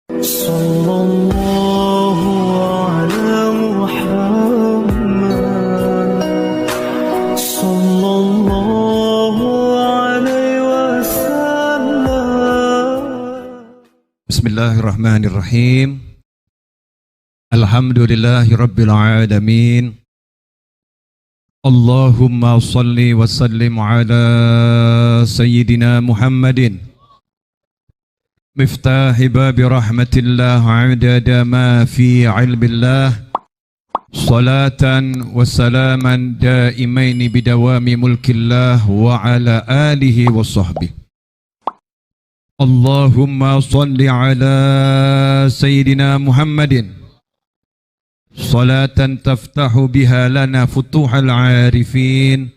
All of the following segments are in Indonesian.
Sallallahu ala Muhammad Sallallahu alaihi wasallam. Bismillahirrahmanirrahim. Alhamdulillahi rabbil alamin. Allahumma salli wa sallim ala sayyidina Muhammadin miftahi babi rahmatillah adada ma fi ilmillah salatan wa salaman daimaini bidawami mulkillah wa ala alihi wa sahbihi. Allahumma salli ala sayyidina Muhammadin salatan taftahu biha lana futuhal arifin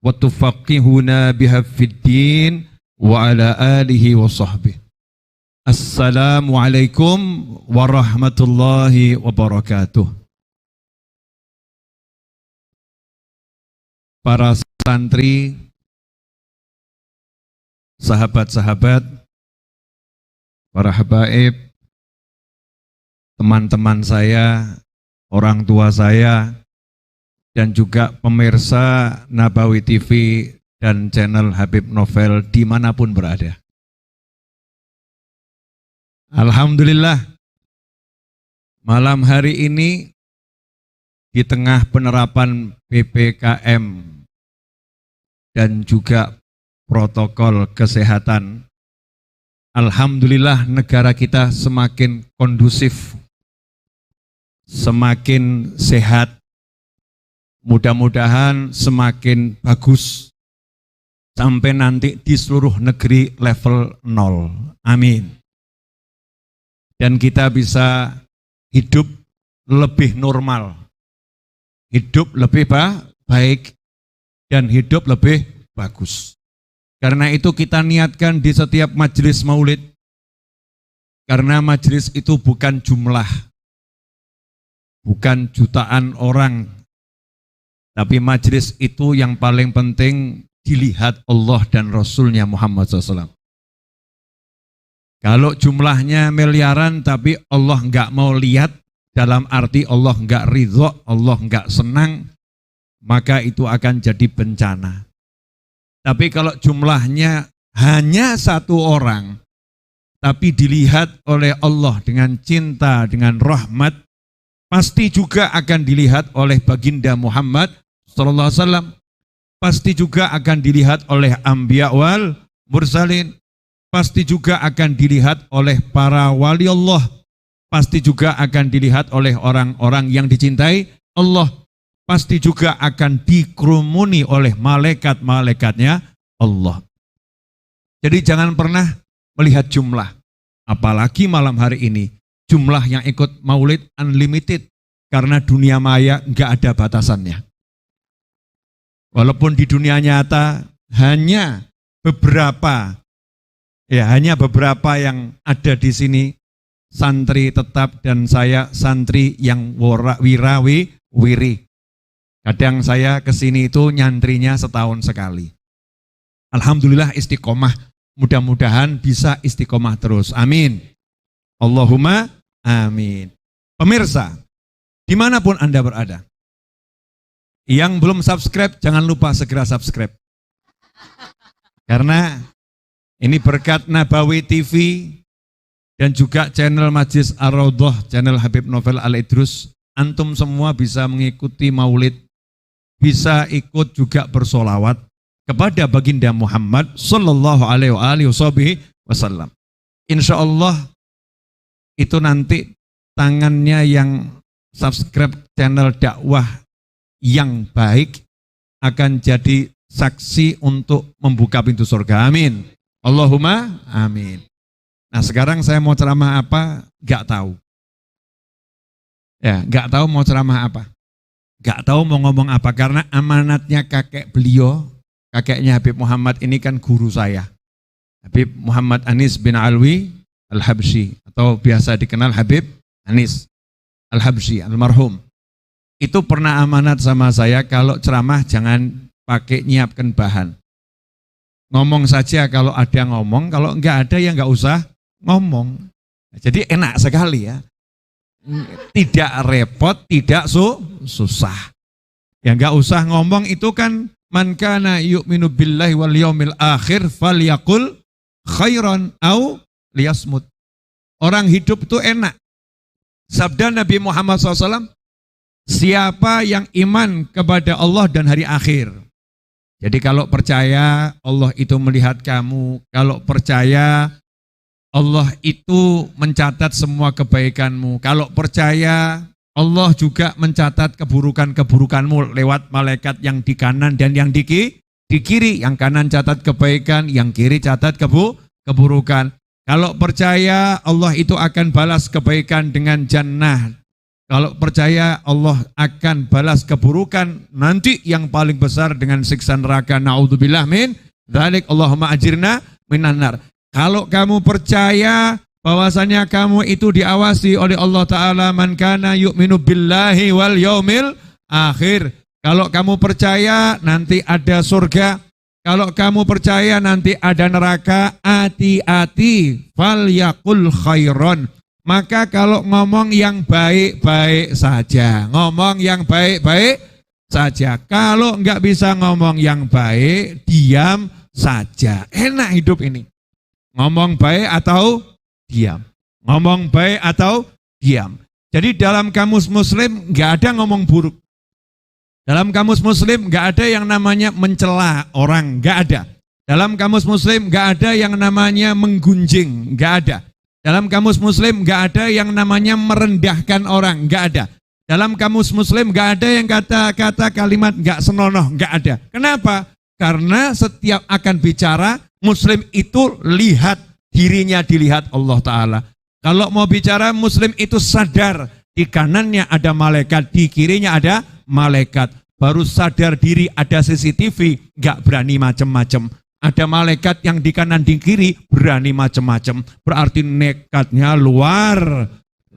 wa tufaqihuna biha fid din wa ala alihi wa sahbihi. Assalamualaikum warahmatullahi wabarakatuh. Para santri, sahabat-sahabat, para habaib, teman-teman saya, orang tua saya, dan juga pemirsa Nabawi TV dan channel Habib Novel dimanapun berada. Alhamdulillah, malam hari ini di tengah penerapan PPKM dan juga protokol kesehatan, alhamdulillah negara kita semakin kondusif, semakin sehat, mudah-mudahan semakin bagus sampai nanti di seluruh negeri level 0. Amin. Dan kita bisa hidup lebih normal, hidup lebih baik, dan hidup lebih bagus. Karena itu kita niatkan di setiap majelis maulid, karena majelis itu bukan jumlah, bukan jutaan orang, tapi majelis itu yang paling penting dilihat Allah dan Rasulnya Muhammad SAW. Kalau jumlahnya miliaran tapi Allah enggak mau lihat, dalam arti Allah enggak ridho, Allah enggak senang, maka itu akan jadi bencana. Tapi kalau jumlahnya hanya satu orang, tapi dilihat oleh Allah dengan cinta, dengan rahmat, pasti juga akan dilihat oleh baginda Muhammad SAW, pasti juga akan dilihat oleh anbiya wal mursalin, pasti juga akan dilihat oleh para wali Allah, pasti juga akan dilihat oleh orang-orang yang dicintai Allah, pasti juga akan dikerumuni oleh malaikat-malaikatnya Allah. Jadi jangan pernah melihat jumlah, apalagi malam hari ini, jumlah yang ikut maulid unlimited, karena dunia maya enggak ada batasannya. Walaupun di dunia nyata hanya beberapa yang ada di sini santri tetap, dan saya santri yang wiri. Kadang saya ke sini itu nyantrinya setahun sekali. Alhamdulillah istiqomah, mudah-mudahan bisa istiqomah terus. Amin. Allahumma amin. Pemirsa, dimanapun Anda berada, yang belum subscribe jangan lupa segera subscribe. Karena ini berkat Nabawi TV dan juga channel Majlis Ar-Raudhah, channel Habib Novel Al-Idrus, antum semua bisa mengikuti maulid, bisa ikut juga bersolawat kepada baginda Muhammad Sallallahu Alaihi Wasallam. Insya Allah itu nanti tangannya yang subscribe channel dakwah yang baik akan jadi saksi untuk membuka pintu surga. Amin. Allahumma amin. Nah sekarang saya mau ceramah apa? Gak tahu. Ya, gak tahu mau ceramah apa. Gak tahu mau ngomong apa, karena amanatnya kakek beliau, kakeknya Habib Muhammad ini kan guru saya. Habib Muhammad Anis bin Alwi Al-Habsyi, atau biasa dikenal Habib Anis Al-Habsyi, almarhum. Itu pernah amanat sama saya, kalau ceramah jangan pakai nyiapkan bahan. Ngomong saja kalau ada ngomong, kalau enggak ada ya enggak usah ngomong. Jadi enak sekali ya. Tidak repot, tidak susah. Ya enggak usah ngomong itu kan man kana yu'minu billahi wal yaumil akhir falyaqul khairan au liyasmut. Orang hidup itu enak. Sabda Nabi Muhammad SAW, siapa yang iman kepada Allah dan hari akhir. Jadi kalau percaya Allah itu melihat kamu, kalau percaya Allah itu mencatat semua kebaikanmu, kalau percaya Allah juga mencatat keburukan-keburukanmu lewat malaikat yang di kanan dan yang di kiri. Yang kanan catat kebaikan, yang kiri catat keburukan. Kalau percaya Allah itu akan balas kebaikan dengan jannah. Kalau percaya Allah akan balas keburukan nanti yang paling besar dengan siksa neraka. Na'udzubillah min dzalik. Allahumma ajirna minan nar. Kalau kamu percaya bahwasanya kamu itu diawasi oleh Allah Ta'ala, man kana yu'minu billahi wal yaumil akhir. Kalau kamu percaya nanti ada surga, kalau kamu percaya nanti ada neraka, hati-hati, fal yakul khairon. Maka kalau ngomong yang baik-baik saja, ngomong yang baik-baik saja. Kalau enggak bisa ngomong yang baik, diam saja. Enak hidup ini. Ngomong baik atau diam. Ngomong baik atau diam. Jadi dalam kamus muslim enggak ada ngomong buruk. Dalam kamus muslim enggak ada yang namanya mencela orang, enggak ada. Dalam kamus muslim enggak ada yang namanya menggunjing, enggak ada. Dalam kamus muslim enggak ada yang namanya merendahkan orang, enggak ada. Dalam kamus muslim enggak ada yang kata-kata kalimat enggak senonoh, enggak ada. Kenapa? Karena setiap akan bicara, muslim itu lihat dirinya dilihat Allah Ta'ala. Kalau mau bicara, muslim itu sadar di kanannya ada malaikat, di kirinya ada malaikat. Baru sadar diri ada CCTV, enggak berani macam-macam. Ada malaikat yang di kanan di kiri berani macam-macam. Berarti nekatnya luar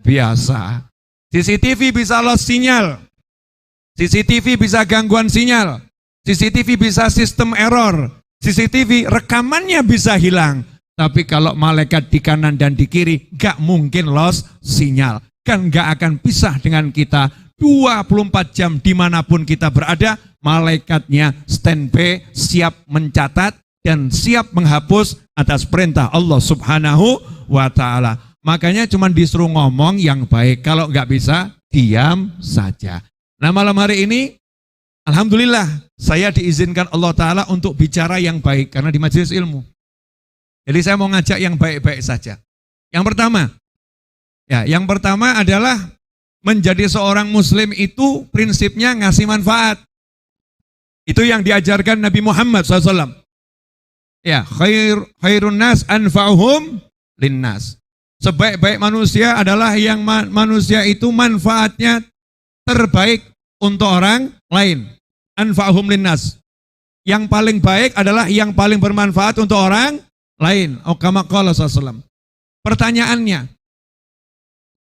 biasa. CCTV bisa lost sinyal. CCTV bisa gangguan sinyal. CCTV bisa sistem error. CCTV rekamannya bisa hilang. Tapi kalau malaikat di kanan dan di kiri gak mungkin lost sinyal. Kan gak akan pisah dengan kita 24 jam dimanapun kita berada. Malaikatnya standby, siap mencatat dan siap menghapus atas perintah Allah Subhanahu wa Ta'ala. Makanya cuma disuruh ngomong yang baik. Kalau nggak bisa, diam saja. Nah malam hari ini, alhamdulillah, saya diizinkan Allah Ta'ala untuk bicara yang baik. Karena di majelis ilmu. Jadi saya mau ngajak yang baik-baik saja. Yang pertama adalah menjadi seorang muslim itu prinsipnya ngasih manfaat. Itu yang diajarkan Nabi Muhammad SAW. Ya, khairun nas anfa'uhum linnas. Sebaik-baik manusia adalah yang manusia itu manfaatnya terbaik untuk orang lain. Anfa'uhum linnas. Yang paling baik adalah yang paling bermanfaat untuk orang lain. Kama qala sallallahu. Pertanyaannya,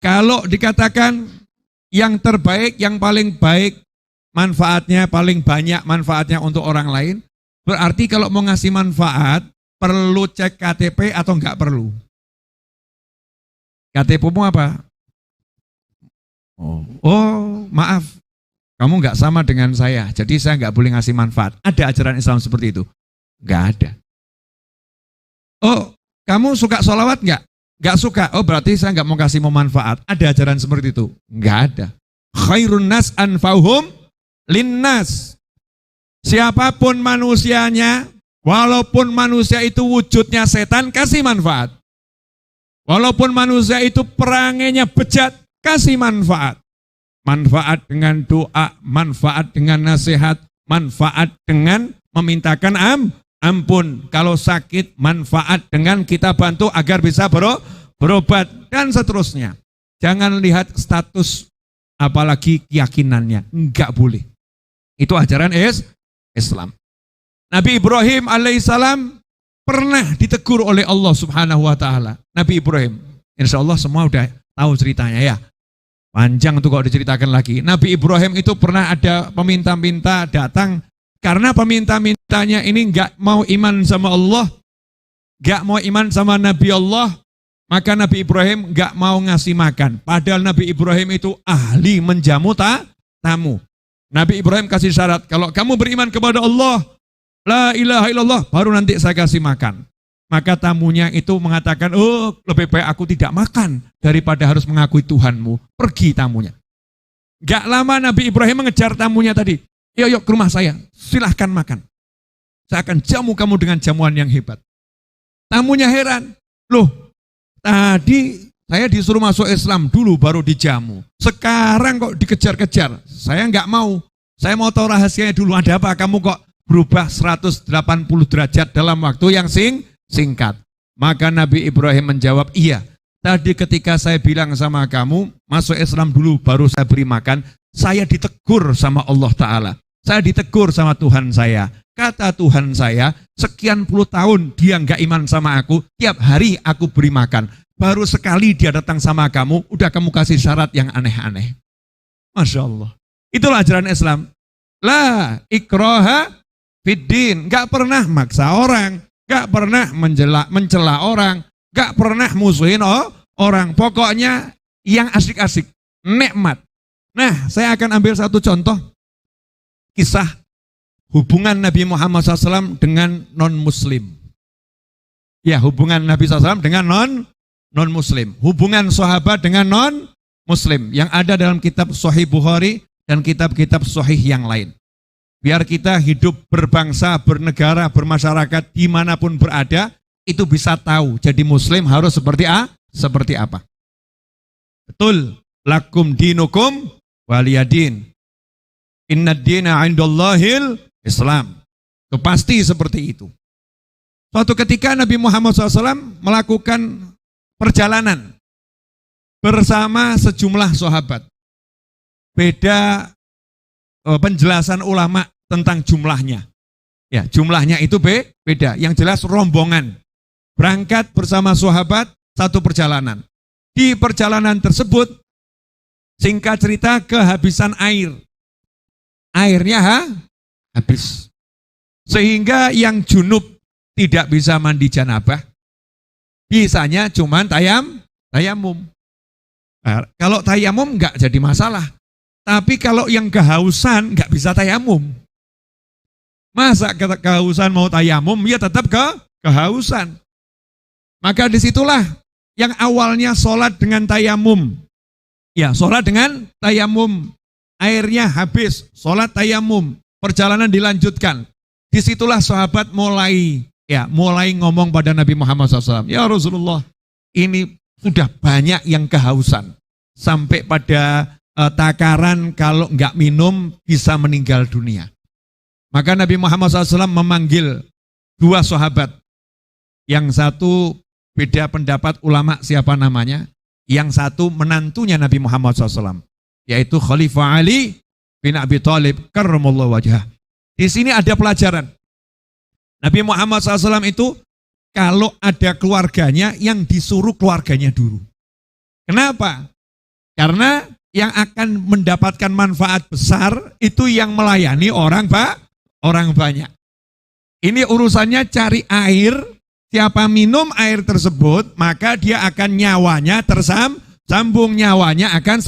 kalau dikatakan yang terbaik, yang paling baik manfaatnya, paling banyak manfaatnya untuk orang lain, berarti kalau mau ngasih manfaat, perlu cek KTP atau enggak perlu? KTP-mu apa? Oh, maaf, kamu enggak sama dengan saya, jadi saya enggak boleh ngasih manfaat. Ada ajaran Islam seperti itu? Enggak ada. Oh, kamu suka sholawat enggak? Enggak suka. Oh, berarti saya enggak mau kasih manfaat. Ada ajaran seperti itu? Enggak ada. Khairun nas anfa'uhum linnas. Siapapun manusianya, walaupun manusia itu wujudnya setan, kasih manfaat. Walaupun manusia itu perangainya bejat, kasih manfaat. Manfaat dengan doa, manfaat dengan nasihat, manfaat dengan memintakan ampun. Kalau sakit, manfaat dengan kita bantu agar bisa berobat, dan seterusnya. Jangan lihat status, apalagi keyakinannya. Enggak boleh. Itu ajaran Islam. Nabi Ibrahim alaihissalam pernah ditegur oleh Allah Subhanahu wa Ta'ala. Nabi Ibrahim, insya Allah semua udah tahu ceritanya ya. Panjang tuh kalau diceritakan lagi. Nabi Ibrahim itu pernah ada peminta-minta datang karena peminta-mintanya ini nggak mau iman sama Allah, nggak mau iman sama Nabi Allah, Maka Nabi Ibrahim nggak mau ngasih makan. Padahal Nabi Ibrahim itu ahli menjamu tamu. Nabi Ibrahim kasih syarat, kalau kamu beriman kepada Allah, la ilaha illallah, baru nanti saya kasih makan. Maka tamunya itu mengatakan, oh lebih baik aku tidak makan daripada harus mengakui Tuhanmu. Pergi tamunya. Gak lama Nabi Ibrahim mengejar tamunya tadi. Yuk ke rumah saya, silahkan makan. Saya akan jamu kamu dengan jamuan yang hebat. Tamunya heran, loh tadi saya disuruh masuk Islam dulu baru dijamu. Sekarang kok dikejar-kejar. Saya nggak mau. Saya mau tahu rahasianya dulu. Ada apa? Kamu kok berubah 180 derajat dalam waktu yang singkat. Maka Nabi Ibrahim menjawab, iya. Tadi ketika saya bilang sama kamu, masuk Islam dulu baru saya beri makan. Saya ditegur sama Allah Ta'ala. Saya ditegur sama Tuhan saya. Kata Tuhan saya, sekian puluh tahun dia nggak iman sama aku. Tiap hari aku beri makan. Baru sekali dia datang sama kamu, udah kamu kasih syarat yang aneh-aneh. Masya Allah. Itulah ajaran Islam. La ikraha fiddin. Gak pernah maksa orang. Gak pernah mencela orang. Gak pernah musuhin orang. Pokoknya yang asik-asik. Nikmat. Nah, saya akan ambil satu contoh. Kisah hubungan Nabi Muhammad SAW dengan non-muslim. Ya, hubungan Nabi SAW dengan non-muslim. Hubungan sahabat dengan non-muslim yang ada dalam kitab Sahih Bukhari dan kitab-kitab sahih yang lain. Biar kita hidup berbangsa, bernegara, bermasyarakat dimanapun berada, itu bisa tahu jadi muslim harus seperti apa. Betul. Lakum dinukum waliyadin. Inna dina indallahil Islam. Itu pasti seperti itu. Suatu ketika Nabi Muhammad SAW melakukan perjalanan bersama sejumlah sahabat. Beda penjelasan ulama tentang jumlahnya. Ya, jumlahnya itu beda. Yang jelas rombongan. Berangkat bersama sahabat satu perjalanan. Di perjalanan tersebut, singkat cerita kehabisan air. Airnya habis. Sehingga yang junub tidak bisa mandi janabah. Bisanya cuman tayamum. Nah, kalau tayamum enggak jadi masalah. Tapi kalau yang kehausan enggak bisa tayamum. Masa kehausan mau tayamum, ya tetap kehausan. Maka disitulah yang awalnya sholat dengan tayamum. Ya, sholat dengan tayamum. Airnya habis, sholat tayamum. Perjalanan dilanjutkan. Disitulah sahabat mulai ngomong pada Nabi Muhammad SAW. Ya Rasulullah, ini sudah banyak yang kehausan. Sampai pada takaran kalau enggak minum bisa meninggal dunia. Maka Nabi Muhammad SAW memanggil dua sahabat. Yang satu beda pendapat ulama siapa namanya. Yang satu menantunya Nabi Muhammad SAW. Yaitu Khalifah Ali bin Abi Thalib karramallahu wajhah. Di sini ada pelajaran. Nabi Muhammad SAW itu kalau ada keluarganya yang disuruh keluarganya dulu. Kenapa? Karena yang akan mendapatkan manfaat besar itu yang melayani orang banyak. Ini urusannya cari air, siapa minum air tersebut, maka dia akan nyawanya tersambung, nyawanya akan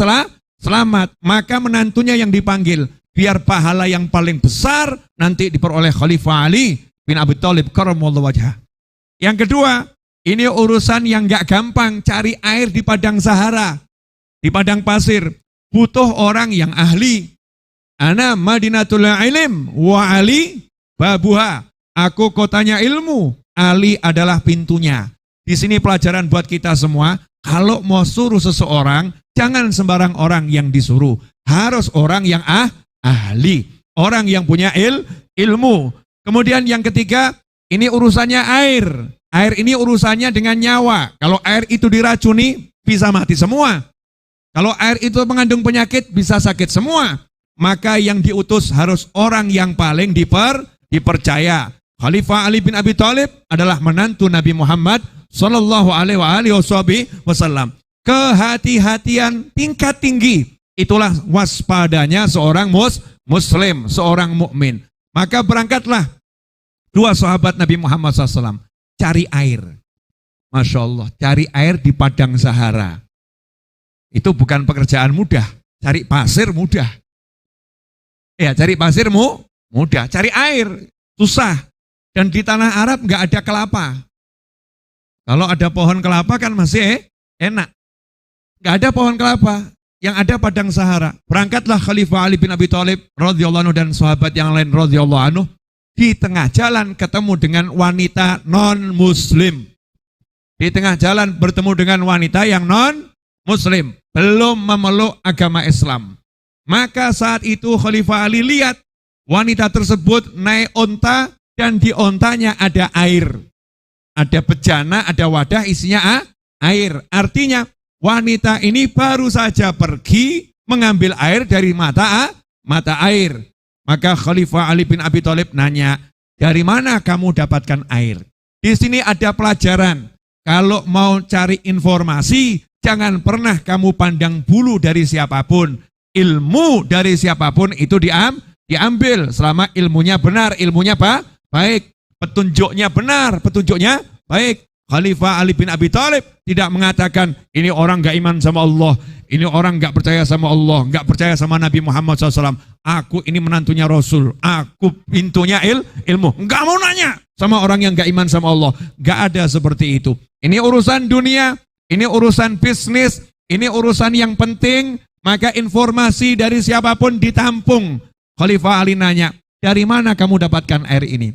selamat. Maka menantunya yang dipanggil, biar pahala yang paling besar nanti diperoleh Khalifah Ali bin Abi Thalib karramallahu wajhah. Yang kedua, ini urusan yang gak gampang, cari air di padang Sahara, di padang pasir, butuh orang yang ahli. Ana madinatul ilm wa Ali babuha. Aku kotanya ilmu, Ali adalah pintunya. Di sini pelajaran buat kita semua, kalau mau suruh seseorang, jangan sembarang orang yang disuruh. Harus orang yang ahli, orang yang punya ilmu. Kemudian yang ketiga, ini urusannya air. Air ini urusannya dengan nyawa. Kalau air itu diracuni, bisa mati semua. Kalau air itu mengandung penyakit, bisa sakit semua. Maka yang diutus harus orang yang paling dipercaya. Khalifah Ali bin Abi Thalib adalah menantu Nabi Muhammad sallallahu alaihi wasallam. Kehati-hatian tingkat tinggi. Itulah waspadanya seorang muslim, seorang mukmin. Maka berangkatlah dua sahabat Nabi Muhammad SAW cari air. Masya Allah, cari air di padang Sahara. Itu bukan pekerjaan mudah, cari pasir mudah. Ya, cari pasir mudah, cari air susah. Dan di tanah Arab nggak ada kelapa. Kalau ada pohon kelapa kan masih enak. Nggak ada pohon kelapa, yang ada padang Sahara. Berangkatlah Khalifah Ali bin Abi Thalib radhiyallahu anhu dan sahabat yang lain radhiyallahu anhu. Di tengah jalan ketemu dengan wanita non-muslim. Di tengah jalan bertemu dengan wanita yang non-muslim, belum memeluk agama Islam. Maka saat itu Khalifah Ali lihat wanita tersebut naik onta dan di ontanya ada air. Ada bejana, ada wadah isinya air. Artinya wanita ini baru saja pergi mengambil air dari mata air. Maka Khalifah Ali bin Abi Thalib nanya, dari mana kamu dapatkan air? Di sini ada pelajaran. Kalau mau cari informasi, jangan pernah kamu pandang bulu dari siapapun. Ilmu dari siapapun itu diambil selama ilmunya benar, ilmunya baik. Petunjuknya benar, petunjuknya baik. Khalifah Ali bin Abi Thalib tidak mengatakan, ini orang gak iman sama Allah, ini orang gak percaya sama Allah, gak percaya sama Nabi Muhammad SAW. Aku ini menantunya Rasul, aku pintunya ilmu. Gak mau nanya sama orang yang gak iman sama Allah. Gak ada seperti itu. Ini urusan dunia, ini urusan bisnis, ini urusan yang penting, maka informasi dari siapapun ditampung. Khalifah Ali nanya, dari mana kamu dapatkan air ini?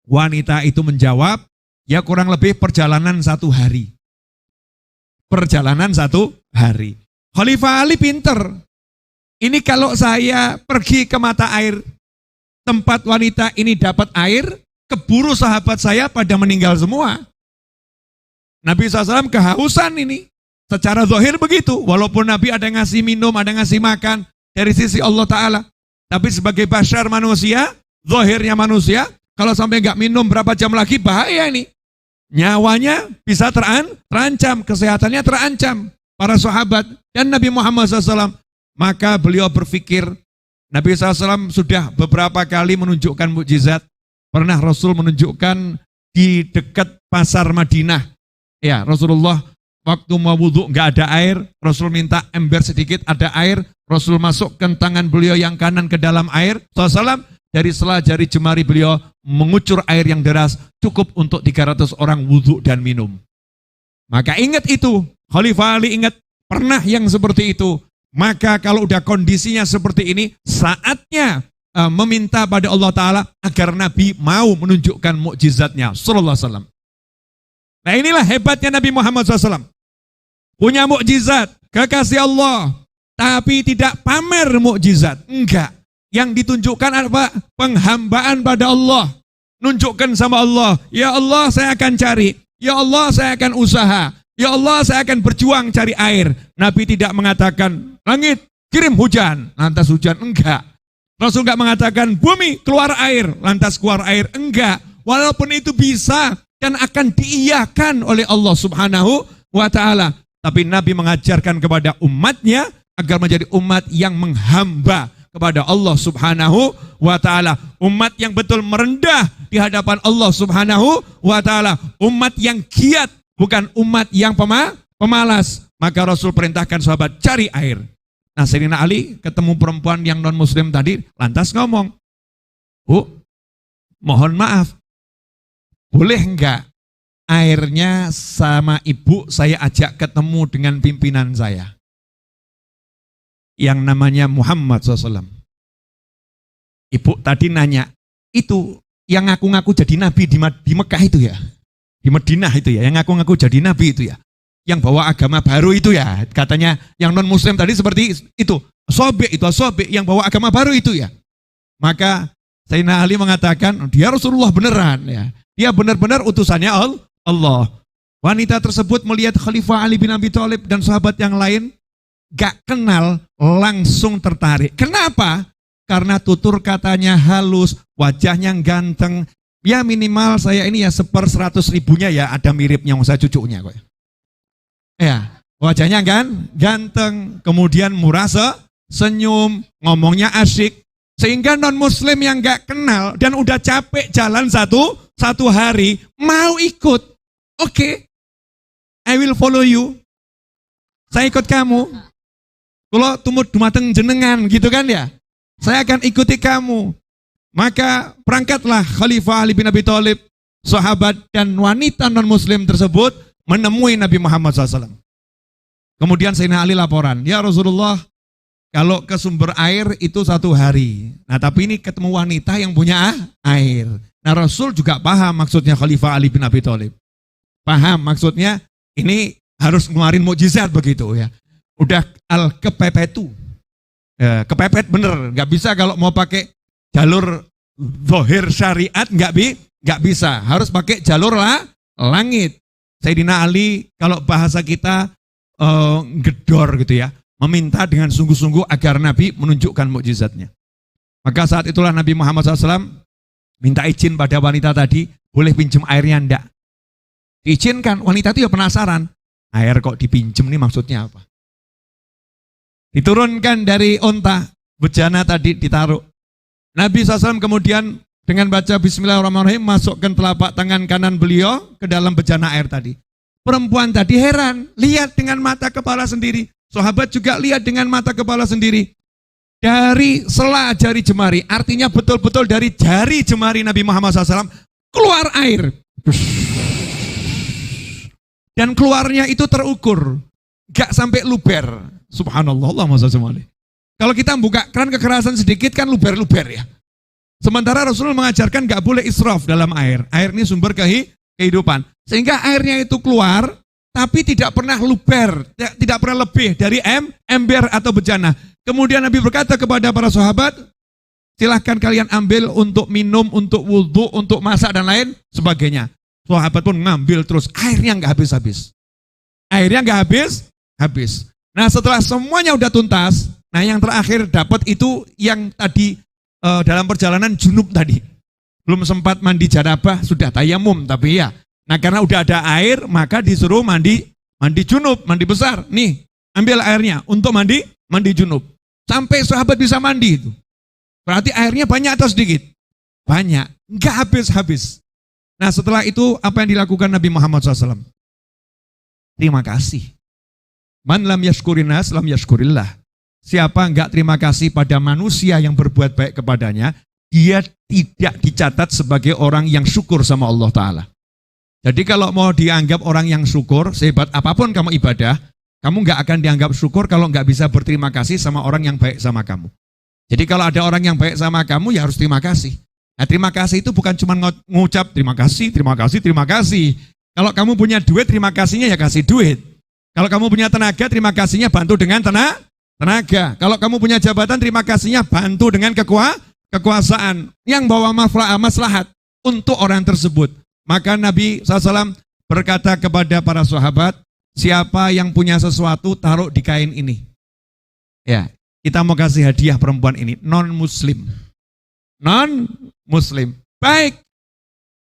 Wanita itu menjawab, ya kurang lebih perjalanan 1 hari. Perjalanan 1 hari. Khalifah Ali pinter. Ini kalau saya pergi ke mata air, tempat wanita ini dapat air, keburu sahabat saya pada meninggal semua. Nabi SAW kehausan ini. Secara zahir begitu. Walaupun Nabi ada ngasih minum, ada ngasih makan dari sisi Allah Ta'ala. Tapi sebagai bashar manusia, zahirnya manusia, kalau sampai nggak minum berapa jam lagi bahaya ini. Nyawanya bisa terancam, kesehatannya terancam. Para sahabat dan Nabi Muhammad SAW. Maka beliau berpikir, Nabi SAW sudah beberapa kali menunjukkan mukjizat. Pernah Rasul menunjukkan di dekat pasar Madinah. Ya, Rasulullah waktu mau wudhu nggak ada air, Rasul minta ember sedikit, ada air, Rasul masukkan tangan beliau yang kanan ke dalam air, SAW dari sela jari jemari beliau mengucur air yang deras, cukup untuk 300 orang wudhu dan minum. Maka ingat itu, Khalifah Ali ingat, pernah yang seperti itu. Maka kalau udah kondisinya seperti ini, saatnya meminta pada Allah Ta'ala agar Nabi mau menunjukkan mukjizatnya, sallallahu alaihi wasallam. Nah inilah hebatnya Nabi Muhammad SAW. Punya mukjizat, kekasih Allah, tapi tidak pamer mukjizat. Enggak. Yang ditunjukkan apa? Penghambaan pada Allah. Nunjukkan sama Allah, ya Allah saya akan cari, ya Allah saya akan usaha, ya Allah saya akan berjuang cari air. Nabi tidak mengatakan, langit kirim hujan, lantas hujan. Enggak. Rasul enggak mengatakan, bumi keluar air, lantas keluar air. Enggak. Walaupun itu bisa dan akan diiyakan oleh Allah Subhanahu wa Ta'ala. Tapi Nabi mengajarkan kepada umatnya agar menjadi umat yang menghamba kepada Allah Subhanahu wa Ta'ala. Umat yang betul merendah di hadapan Allah Subhanahu wa Ta'ala. Umat yang giat, bukan umat yang pemalas. Maka Rasul perintahkan sahabat cari air. Nah, Sayyidina Ali ketemu perempuan yang non muslim tadi, lantas ngomong, Bu, mohon maaf, boleh enggak airnya sama ibu saya ajak ketemu dengan pimpinan saya yang namanya Muhammad SAW. Ibu tadi nanya, itu yang ngaku-ngaku jadi nabi di Mekah itu ya, di Madinah itu ya, yang ngaku-ngaku jadi nabi itu ya, yang bawa agama baru itu ya, katanya yang non muslim tadi seperti itu, sobek yang bawa agama baru itu ya. Maka Sayyidina Ali mengatakan, dia Rasulullah beneran ya. Dia benar-benar utusannya Allah. Wanita tersebut melihat Khalifah Ali bin Abi Thalib dan sahabat yang lain, gak kenal, langsung tertarik. Kenapa? Karena tutur katanya halus, wajahnya ganteng. Ya minimal saya ini ya 1/100.000-nya ya ada miripnya saya cucunya kok. Ya, wajahnya kan ganteng, kemudian murah senyum, ngomongnya asyik. Sehingga non-muslim yang gak kenal dan udah capek jalan satu hari, mau ikut. Oke, I will follow you. Saya ikut kamu. Kalau tumut dumateng jenengan gitu kan ya. Saya akan ikuti kamu. Maka berangkatlah Khalifah Ali bin Abi Thalib, sahabat dan wanita non-muslim tersebut menemui Nabi Muhammad SAW. Kemudian Sayyidina Ali laporan, ya Rasulullah, kalau ke sumber air itu 1 hari. Nah tapi ini ketemu wanita yang punya air. Nah Rasul juga paham maksudnya Khalifah Ali bin Abi Thalib. Paham maksudnya ini harus ngeluarin mukjizat begitu ya. Udah al-kepepetu. Ya, kepepet bener. Gak bisa kalau mau pakai jalur zahir syariat nggak bisa. Harus pakai jalur langit. Sayyidina Ali kalau bahasa kita gedor gitu ya, meminta dengan sungguh-sungguh agar Nabi menunjukkan mukjizatnya. Maka saat itulah Nabi Muhammad SAW minta izin pada wanita tadi, boleh pinjam airnya enggak? Diizinkan, wanita itu ya penasaran, air kok dipinjem nih maksudnya apa? Diturunkan dari onta, bejana tadi ditaruh. Nabi SAW kemudian dengan baca Bismillahirrahmanirrahim masukkan telapak tangan kanan beliau ke dalam bejana air tadi. Perempuan tadi heran, lihat dengan mata kepala sendiri. Sahabat juga lihat dengan mata kepala sendiri. Dari sela jari jemari, artinya betul-betul dari jari jemari Nabi Muhammad SAW, keluar air. Dan keluarnya itu terukur, gak sampai luber. Subhanallah, Allahumma shalli alaihi. Kalau kita buka keran kekerasan sedikit kan luber-luber ya. Sementara Rasulullah mengajarkan gak boleh israf dalam air. Air ini sumber kehidupan. Sehingga airnya itu keluar, tapi tidak pernah luber, tidak pernah lebih dari ember atau bejana. Kemudian Nabi berkata kepada para sahabat, silahkan kalian ambil untuk minum, untuk wudhu, untuk masak dan lain sebagainya. Sahabat pun ngambil terus, airnya nggak habis-habis. Airnya nggak habis. Nah setelah semuanya udah tuntas, nah yang terakhir dapat itu yang tadi dalam perjalanan junub tadi. Belum sempat mandi janabah, sudah tayamum, tapi ya. Nah karena udah ada air, maka disuruh mandi junub, mandi besar. Nih, ambil airnya untuk mandi junub. Sampai sahabat bisa mandi itu. Berarti airnya banyak atau sedikit? Banyak, nggak habis-habis. Nah setelah itu apa yang dilakukan Nabi Muhammad SAW? Terima kasih. Man lam yashkurin nas lam yashkurillah. Siapa enggak terima kasih pada manusia yang berbuat baik kepadanya, dia tidak dicatat sebagai orang yang syukur sama Allah Ta'ala. Jadi kalau mau dianggap orang yang syukur, sehebat apapun kamu ibadah, kamu nggak akan dianggap syukur kalau nggak bisa berterima kasih sama orang yang baik sama kamu. Jadi kalau ada orang yang baik sama kamu, ya harus terima kasih. Nah terima kasih itu bukan cuma ngucap terima kasih, terima kasih, terima kasih. Kalau kamu punya duit, terima kasihnya ya kasih duit. Kalau kamu punya tenaga, terima kasihnya bantu dengan tenaga. Kalau kamu punya jabatan, terima kasihnya bantu dengan kekuasaan yang bawa maslahat untuk orang tersebut. Maka Nabi SAW berkata kepada para sahabat, siapa yang punya sesuatu taruh di kain ini. Ya, kita mau kasih hadiah perempuan ini, non-muslim. Non-muslim. Baik.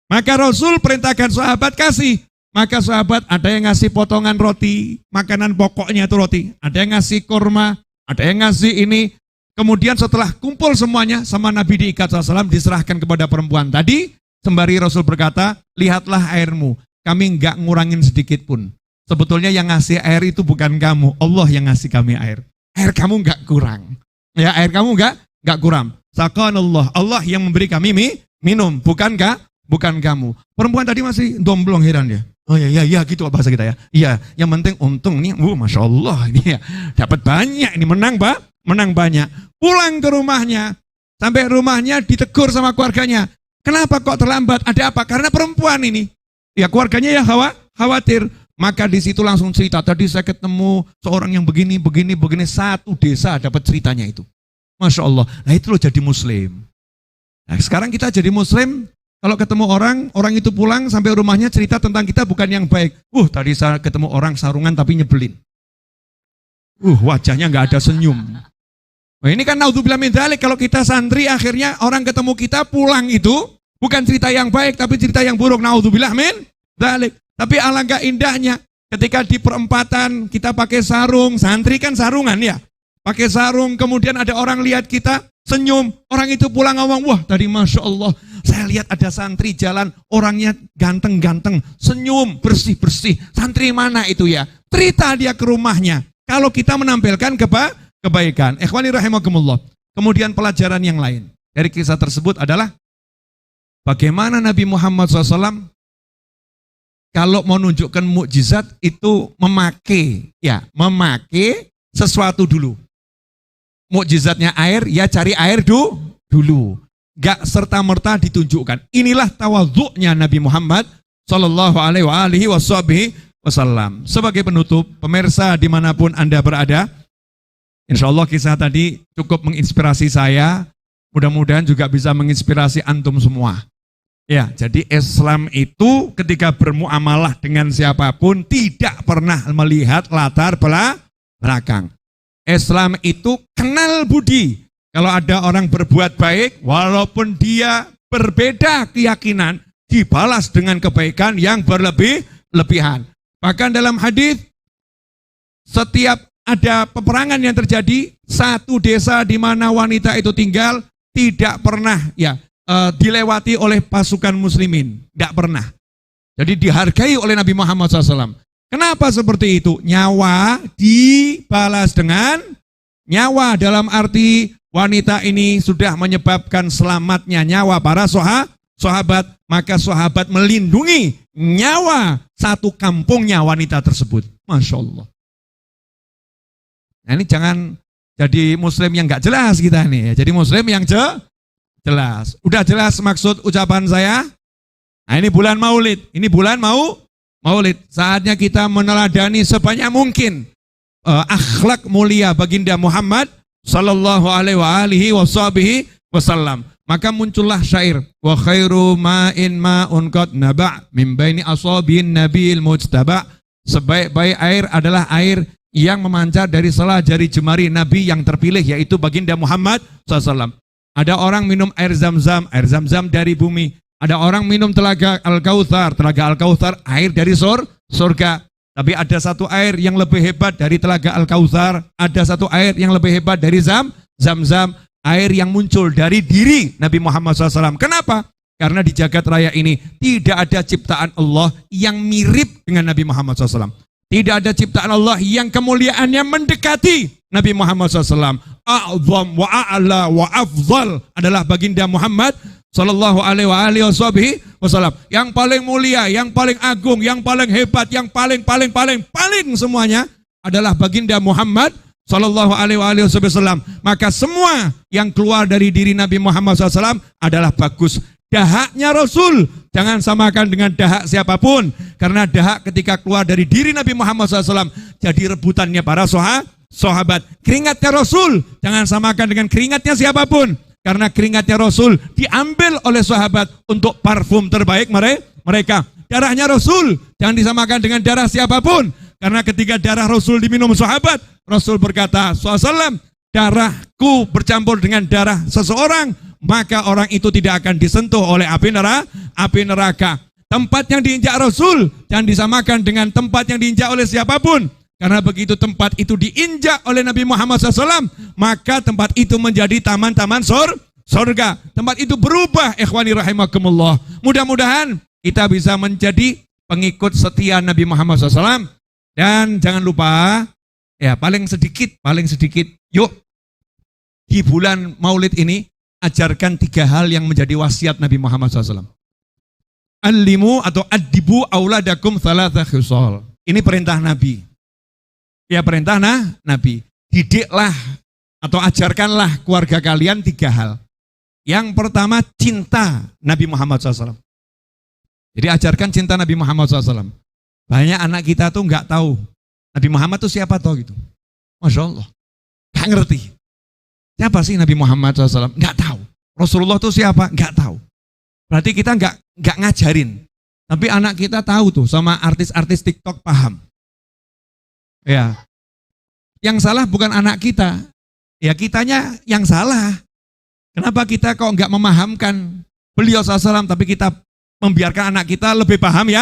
Maka Rasul perintahkan sahabat kasih. Maka sahabat ada yang ngasih potongan roti, makanan pokoknya itu roti. Ada yang ngasih kurma, ada yang ngasih ini. Kemudian setelah kumpul semuanya sama Nabi diikat SAW, diserahkan kepada perempuan tadi. Sembari Rasul berkata, lihatlah airmu, kami enggak ngurangin sedikit pun. Sebetulnya yang ngasih air itu bukan kamu, Allah yang ngasih kami air. Air kamu enggak kurang. Ya, air kamu enggak kurang. Saqanallah, Allah yang memberi kami minum, bukan kamu. Perempuan tadi masih domblong heran ya. Oh ya gitu bahasa kita ya. Iya, yang penting untung nih, Masya Allah ini ya, dapat banyak ini, menang banyak. Pulang ke rumahnya, sampai rumahnya ditegur sama keluarganya. Kenapa kok terlambat? Ada apa? Karena perempuan ini. Ya keluarganya ya khawatir. Maka di situ langsung cerita. Tadi saya ketemu seorang yang begini. Satu desa dapat ceritanya itu. Masya Allah. Nah itu loh jadi muslim. Nah sekarang kita jadi muslim. Kalau ketemu orang itu pulang sampai rumahnya cerita tentang kita bukan yang baik. Tadi saya ketemu orang sarungan tapi nyebelin. Wajahnya nggak ada senyum. Nah ini kan naudzubillah min dzalik, kalau kita santri akhirnya orang ketemu kita pulang itu bukan cerita yang baik tapi cerita yang buruk, naudzubillah min dzalik. Tapi alangkah indahnya ketika di perempatan kita pakai sarung, santri kan sarungan ya. Pakai sarung kemudian ada orang lihat kita, senyum. Orang itu pulang ngomong, wah tadi Masya Allah, saya lihat ada santri jalan, orangnya ganteng-ganteng, senyum, bersih-bersih. Santri mana itu ya? Cerita dia ke rumahnya. Kalau kita menampilkan kebaikan. Ikhwani rahimakumullah. Kemudian pelajaran yang lain dari kisah tersebut adalah bagaimana Nabi Muhammad SAW kalau mau menunjukkan mukjizat itu memakai sesuatu dulu. Mukjizatnya air, ya cari air dulu. Gak serta-merta ditunjukkan. Inilah tawadhu'nya Nabi Muhammad sallallahu alaihi wasallam. Sebagai penutup, pemirsa dimanapun Anda berada, insya Allah kisah tadi cukup menginspirasi saya. Mudah-mudahan juga bisa menginspirasi antum semua. Ya, jadi Islam itu ketika bermuamalah dengan siapapun tidak pernah melihat latar belakang. Islam itu kenal budi. Kalau ada orang berbuat baik, walaupun dia berbeda keyakinan, dibalas dengan kebaikan yang berlebihan. Bahkan dalam hadis, setiap ada peperangan yang terjadi, satu desa di mana wanita itu tinggal tidak pernah dilewati oleh pasukan muslimin. Tidak pernah. Jadi dihargai oleh Nabi Muhammad SAW. Kenapa seperti itu? Nyawa dibalas dengan nyawa, dalam arti wanita ini sudah menyebabkan selamatnya nyawa para sahabat, maka sahabat melindungi nyawa satu kampungnya wanita tersebut. Masya Allah. Nah, ini jangan jadi muslim yang gak jelas kita nih. Jadi muslim yang jelas. Udah jelas maksud ucapan saya? Nah, ini bulan Maulid. Ini bulan Maulid. Saatnya kita meneladani sebanyak mungkin akhlak mulia baginda Muhammad sallallahu alaihi wasallam. Maka muncullah syair, wa khairu ma'in ma'un qad naba' min baini ashabin nabil mujtaba. Sebaik-baik air adalah air yang memancar dari sela jari jemari Nabi yang terpilih, yaitu baginda Muhammad SAW. Ada orang minum air zam-zam dari bumi. Ada orang minum telaga Al-Kautsar air dari surga. Tapi ada satu air yang lebih hebat dari telaga Al-Kautsar, ada satu air yang lebih hebat dari Zam-Zam, air yang muncul dari diri Nabi Muhammad SAW. Kenapa? Karena di jagat raya ini tidak ada ciptaan Allah yang mirip dengan Nabi Muhammad SAW. Tidak ada ciptaan Allah yang kemuliaannya mendekati Nabi Muhammad SAW. A'zam wa a'la wa afdal adalah baginda Muhammad sallallahu alaihi wasallam. Yang paling mulia, yang paling agung, yang paling hebat, yang paling semuanya adalah baginda Muhammad sallallahu alaihi wasallam. Maka semua yang keluar dari diri Nabi Muhammad SAW adalah bagus. Dahaknya Rasul jangan samakan dengan dahak siapapun, karena dahak ketika keluar dari diri Nabi Muhammad SAW jadi rebutannya para sahabat. Keringatnya Rasul jangan samakan dengan keringatnya siapapun, karena keringatnya Rasul diambil oleh sahabat untuk parfum terbaik mereka. Darahnya Rasul jangan disamakan dengan darah siapapun, karena ketika darah Rasul diminum sahabat, Rasul berkata SAW, darahku bercampur dengan darah seseorang, maka orang itu tidak akan disentuh oleh api neraka. Tempat yang diinjak Rasul jangan disamakan dengan tempat yang diinjak oleh siapapun, karena begitu tempat itu diinjak oleh Nabi Muhammad SAW, maka tempat itu menjadi taman-taman surga. Tempat itu berubah, ikhwani rahimakumullah. Mudah-mudahan kita bisa menjadi pengikut setia Nabi Muhammad SAW. Dan jangan lupa, ya paling sedikit, yuk di bulan Maulid ini ajarkan 3 hal yang menjadi wasiat Nabi Muhammad SAW. Allimu atau addibu auladakum thalatha khisal. Ini perintah Nabi. Ya perintah Nabi. Didiklah atau ajarkanlah keluarga kalian 3 hal. Yang pertama, cinta Nabi Muhammad SAW. Jadi ajarkan cinta Nabi Muhammad SAW. Banyak anak kita tuh nggak tahu Nabi Muhammad tuh siapa toh gitu. Masya Allah. Nggak ngerti. Siapa sih Nabi Muhammad SAW? Nggak tahu. Rasulullah itu siapa? Nggak tahu. Berarti kita nggak ngajarin. Tapi anak kita tahu tuh, sama artis-artis TikTok paham. Ya. Yang salah bukan anak kita. Ya kitanya yang salah. Kenapa kita kok nggak memahamkan beliau SAW, tapi kita membiarkan anak kita lebih paham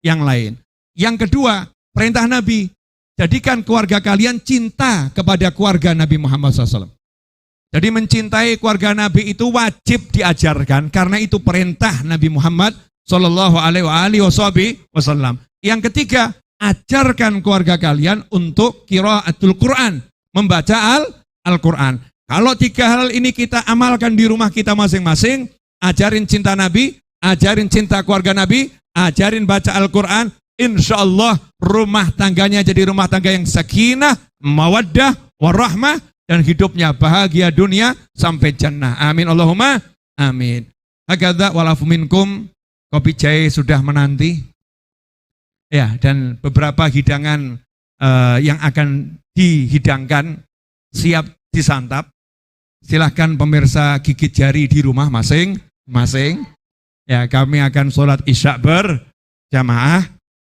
yang lain. Yang kedua, perintah Nabi. Jadikan keluarga kalian cinta kepada keluarga Nabi Muhammad SAW. Jadi mencintai keluarga Nabi itu wajib diajarkan karena itu perintah Nabi Muhammad Shallallahu Alaihi Wasallam. Yang ketiga, ajarkan keluarga kalian untuk qiraatul Quran, membaca Al-Quran. Kalau tiga hal ini kita amalkan di rumah kita masing-masing, ajarin cinta Nabi, ajarin cinta keluarga Nabi, ajarin baca Al-Quran, insya Allah rumah tangganya jadi rumah tangga yang sakinah, mawaddah, warahmah, dan hidupnya bahagia dunia sampai jannah. Amin Allahumma amin. Hakadza walafu minkum, kopi jahe sudah menanti. Ya, dan beberapa hidangan yang akan dihidangkan siap disantap. Silahkan pemirsa gigit jari di rumah masing-masing. Ya, kami akan sholat isya berjamaah.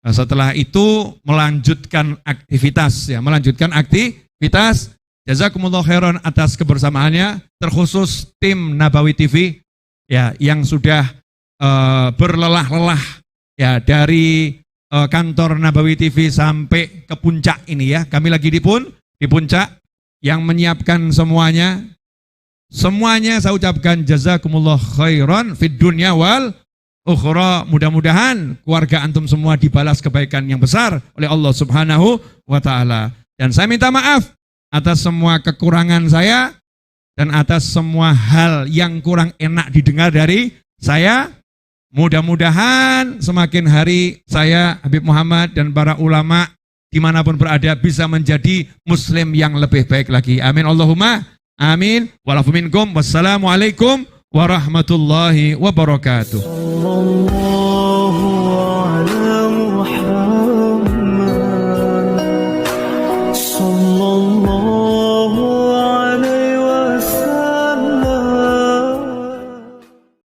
Setelah itu melanjutkan aktivitas. Jazakumullah khairan atas kebersamaannya, terkhusus tim Nabawi TV ya yang sudah berlelah-lelah ya dari kantor Nabawi TV sampai ke puncak ini ya. Kami lagi di puncak yang menyiapkan semuanya. Semuanya saya ucapkan jazakumullah khairan fid dunya wal ukhra. Mudah-mudahan keluarga antum semua dibalas kebaikan yang besar oleh Allah Subhanahu wa taala. Dan saya minta maaf atas semua kekurangan saya dan atas semua hal yang kurang enak didengar dari saya. Mudah-mudahan semakin hari saya, Habib Muhammad, dan para ulama dimanapun berada bisa menjadi muslim yang lebih baik lagi. Amin Allahumma amin. Walafu minkum. Wassalamualaikum warahmatullahi wabarakatuh.